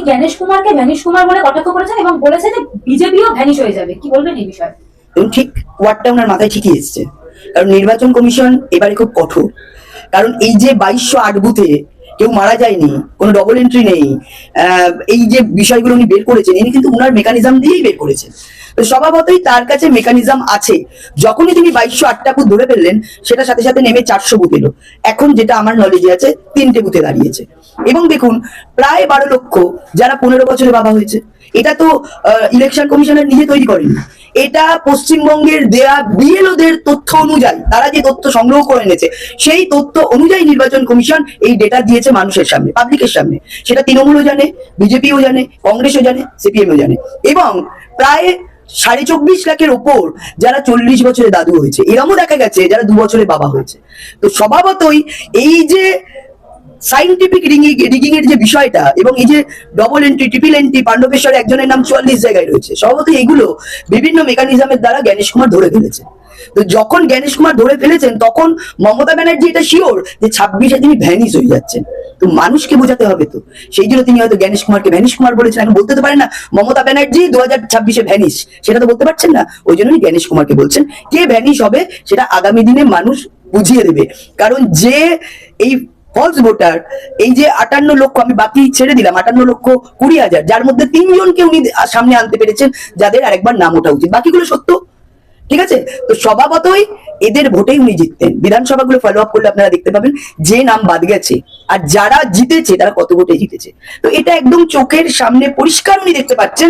জ্ঞানেশ কুমারকে ভ্যানিশ কুমার বলে কটাক্ষ করেছেন এবং বলেছে যে বিজেপিও ভ্যানিশ হয়ে যাবে, কি বলবেন এই বিষয়ে? ঠিক ওয়ার্ডটা ওনার মাথায় ঠিকই এসছে, কারণ নির্বাচন কমিশন এবারে খুব কঠোর। কারণ এই যে 2208 বুথে কেউ মারা যায়নি, কোনো ডবল এন্ট্রি নেই, এই যে বিষয়গুলো উনি বের করেছেন, ইনি কিন্তু উনার মেকানিজম দিয়েই বের করেছেন। তো স্বভাবতই তার কাছে মেকানিজম আছে। যখনই তিনি 2208টা বুথ ধরে ফেললেন, সেটা সাথে সাথে নেমে 400 বুথ এলো। এখন যেটা আমার নলেজে আছে 3টে বুথে দাঁড়িয়েছে। এবং দেখুন, প্রায় 12 লক্ষ যারা 15 বছরে বাবা হয়েছে, এটা তো ইলেকশন কমিশনার নিজে তৈরি করেননি, এটা পশ্চিমবঙ্গের দেয়া বিএলওদের তথ্য অনুযায়ী, তারা যে তথ্য সংগ্রহ করে এনেছে সেই তথ্য অনুযায়ী নির্বাচন কমিশন এই ডেটা দিয়েছে মানুষের সামনে, পাবলিকের সামনে। সেটা তৃণমূলও জানে, বিজেপিও জানে, কংগ্রেসও জানে, সিপিএমও জানে। এবং প্রায় 24.5 লাখের ওপর যারা 40 বছরে দাদু হয়েছে, এরমও দেখা গেছে যারা 2 বছরে বাবা হয়েছে। তো স্বভাবতই এই যে সাইন্টিফিক রিগিং এর যে বিষয়টা, এবং এই যে ডবল এন্ট্রি, ট্রিপল এন্ট্রি, পাণ্ডবেশ্বরে একজনের নাম 44 জায়গায় রয়েছে, স্বভাবতই এগুলো বিভিন্ন মেকানিজমের দ্বারা জ্ঞানেশ কুমার ধরে ফেলেছে। তো যখন জ্ঞানেশ কুমার ধরে ফেলেছেন, তখন মমতা ব্যানার্জি এটা শিওর যে 26-এ তিনি ভ্যানিশ হয়ে যাচ্ছেন। তো মানুষকে বোঝাতে হবে, তো সেই জন্য তিনি হয়তো জ্ঞানেশ কুমারকে ভ্যানিশ কুমার বলেছেন। এখন বলতে তো পারেন না মমতা ব্যানার্জি 2026-এ ভ্যানিশ, সেটা তো বলতে পারছেন না। ওই জন্যই জ্ঞানেশ কুমারকে বলছেন। কে ভ্যানিশ হবে সেটা আগামী দিনে মানুষ বুঝিয়ে দেবে। কারণ যে এই ফলস ভোটার, এই যে 58 লক্ষ, আমি বাকি ছেড়ে দিলাম, 58,20,000, যার মধ্যে 3 জনকে উনি সামনে আনতে পেরেছেন যাদের আরেকবার নাম ওঠা উচিত, বাকিগুলো সত্য। ঠিক আছে, তো স্বভাবতই এদের ভোটেই উনি জিততেন। বিধানসভাগুলো ফলো আপ করলে আপনারা দেখতে পাবেন যে নাম বাদ গেছে আর যারা জিতেছে তারা কত ভোটে জিতেছে। তো এটা একদম চোখের সামনে পরিষ্কার উনি দেখতে পাচ্ছেন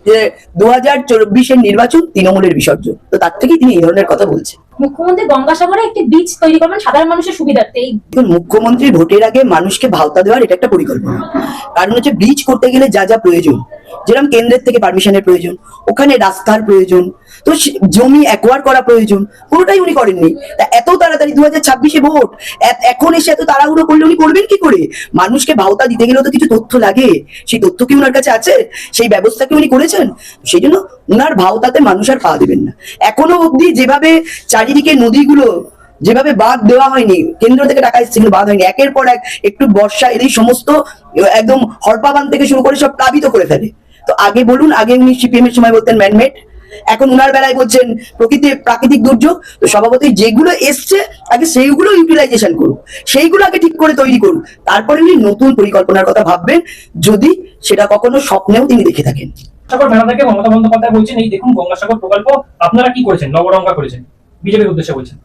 যে 2024-এর নির্বাচন তৃণমূলের বিসর্জন। তো তার থেকেই তিনি এই ধরনের কথা বলছেন। মুখ্যমন্ত্রী গঙ্গাসাগরে একটি বীজ তৈরি করবেন সাধারণ মানুষের সুবিধার্থে। মুখ্যমন্ত্রী ভোটের আগে মানুষকে ভাওতা দেওয়ার এটা একটা পরিকল্পনা। কারণ হচ্ছে ব্রিজ করতে গেলে যা যা প্রয়োজন, যেরকম কেন্দ্রের থেকে পারমিশনের প্রয়োজন, ওখানে রাস্তার প্রয়োজন, তো জমি অ্যাকোয়ার করা প্রয়োজন, কোনোটাই উনি করেননি। এত তাড়াতাড়ি 2026-এ ভোট, এখন এসে এত তাড়াহুড়ো করলে উনি করবেন কি করে? মানুষকে ভাওতা দিতে গেলেও তো কিছু তথ্য লাগে, সেই তথ্য কি উনার কাছে আছে? সেই ব্যবস্থা কি উনি করেছেন? সেই জন্য উনার ভাওতাতে মানুষ আর পা দেবেন না। এখনো অব্দি যেভাবে চারিদিকে নদীগুলো যেভাবে বাঁধ দেওয়া হয়নি, কেন্দ্র থেকে টাকা এসেছে কিন্তু বাঁধ হয়নি, একের পর এক একটু বর্ষা এলেই সমস্ত একদম হরপা বাঁধ থেকে শুরু করে সব প্লাবিত করে ফেলে। তো আগে বলুন, আগে উনি সিপিএম এর সময় বলতেন ম্যানমেড, এখন উনার বেলায় বলছেন প্রাকৃতিক দুর্যোগ। তো স্বভাবতই যেগুলো এসছে আগে সেইগুলো ইউটিলাইজেশন করুক, সেইগুলো আগে ঠিক করে তৈরি করুক, তারপরে উনি নতুন পরিকল্পনার কথা ভাববেন, যদি সেটা কখনো স্বপ্নেও তিনি দেখে থাকেন। গঙ্গাসাগর মেলা থেকে মমতা বন্দ্যোপাধ্যায় বলছেন, এই দেখুন গঙ্গাসাগর প্রকল্প আপনারা কি করেছেন, নবরঙ্গা করেছেন, বিজেপির উদ্দেশ্যে বলছেন।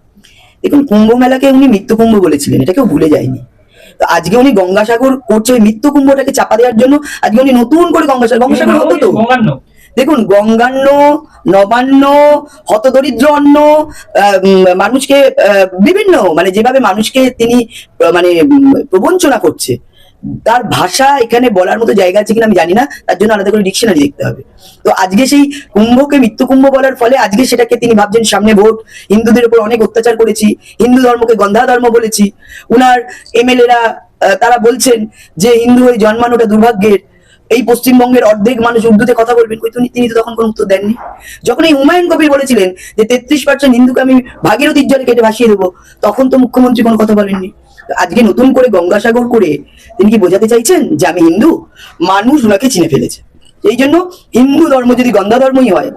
দেখুন, কুম্ভ মেলাকে উনি মৃত্যু কুম্ভ বলেছিলেন, এটা কেউ ভুলে যায়নি। তো আজকে উনি গঙ্গাসাগর করছে মৃত্যু কুম্ভটাকে চাপা দেওয়ার জন্য। আজকে উনি নতুন করে গঙ্গাসাগর হতো তো, দেখুন গঙ্গান্ন, নবান্ন, হতদরিদ্র অন্ন, মানুষকে বিভিন্ন মানে যেভাবে মানুষকে তিনি মানে প্রবঞ্চনা করছে, তার ভাষা এখানে বলার মতো জায়গা আছে কিনা আমি জানি না, তার জন্য আলাদা করে ডিকশনারি দেখতে হবে। তো আজকে সেই কুম্ভকে মৃত্যু কুম্ভ বলার ফলে আজকে সেটাকে তিনি ভাবছেন সামনে ভোট, হিন্দুদের উপর অনেক অত্যাচার করেছি, হিন্দু ধর্মকে গন্ধা ধর্ম বলেছি। উনার এমএলএরা তারা বলছেন যে হিন্দু হয়ে জন্মানোটা দুর্ভাগ্যের, এই পশ্চিমবঙ্গের অর্ধেক মানুষ উর্দুতে কথা বলবেন, তিনি তো তখন কোনো উত্তর দেননি। যখন এই হুমায়ুন কবির বলেছিলেন যে 33% হিন্দুকে আমি ভাগীরথীর জলে কেটে ভাসিয়ে দেবো, তখন তো মুখ্যমন্ত্রী কোনো কথা বলেননি। আজকে নতুন করে গঙ্গাসাগর করে তিনি কি বোঝাতে চাইছেন যে আমি হিন্দু? মানুষ ওনাকে চিনে ফেলেছে। এই জন্য হিন্দু ধর্ম যদি গন্ধা ধর্মই হয়,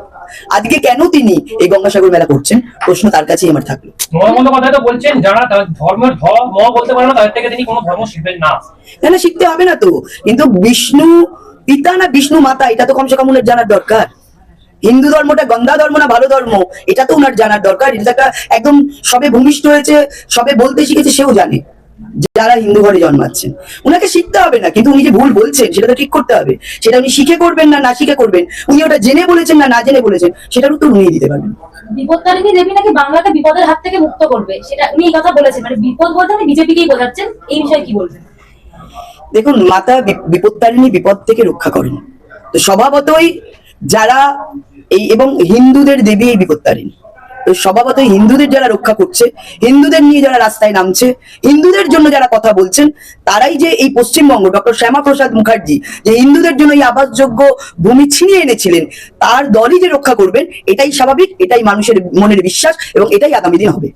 আজকে কেন তিনি এই গঙ্গাসাগর মেলা করছেন, প্রশ্ন তার কাছেই আমার থাকলো। বন্দ্যোপাধ্যায় তো বলছেন যারা ধর্মের বলতে পারে না তাদের থেকে তিনি কোনো ধর্ম শিখবেন না। না, শিখতে হবে না তো, কিন্তু বিষ্ণু পিতা না বিষ্ণু মাতা এটা তো কমসে কম উনার জানার দরকার। হিন্দু ধর্মটা গন্ধা ধর্ম না ভালো ধর্ম এটা তো উনার জানার দরকার। এটা একটা একদম সবে ভূমিষ্ঠ হয়েছে, সবে বলতে শিখেছে, সেও জানে যারা হিন্দু ঘরে জন্মাচ্ছেন। উনাকে শিখতে হবে না, কিন্তু উনি যে ভুল বলছেন সেটা তো ঠিক করতে হবে। সেটা উনি শিখে করবেন না শিখে করবেন, উনি ওটা জেনে বলেছেন না জেনে বলেছেন, সেটার উত্তর উনি দিতে পারবেন। বিপত্তারিণী দেবী নাকি বাংলাকে বিপদের হাত থেকে মুক্ত করবে, সেটা উনি এই কথা বলেছেন, মানে বিপদ বলতে উনি বিজেপিকেই বোঝাচ্ছেন। এই বিষয়ে কি বলবেন? দেখুন, মাতা বিপত্তারিণী বিপদ থেকে রক্ষা করেন। তো স্বভাবতই যারা এই এবং হিন্দুদের দেবী এই বিপত্তারিণী, তো স্বভাবতই হিন্দুদের যারা রক্ষা করছে, হিন্দুদের নিয়ে যারা রাস্তায় নামছে, হিন্দুদের জন্য যারা কথা বলছেন, তারাই যে এই পশ্চিমবঙ্গ ডক্টর শ্যামাপ্রসাদ মুখার্জি যে হিন্দুদের জন্য এই আবাসযোগ্য ভূমি ছিনিয়ে এনেছিলেন, তার দলই যে রক্ষা করবেন, এটাই স্বাভাবিক, এটাই মানুষের মনের বিশ্বাস এবং এটাই আগামী দিন হবে।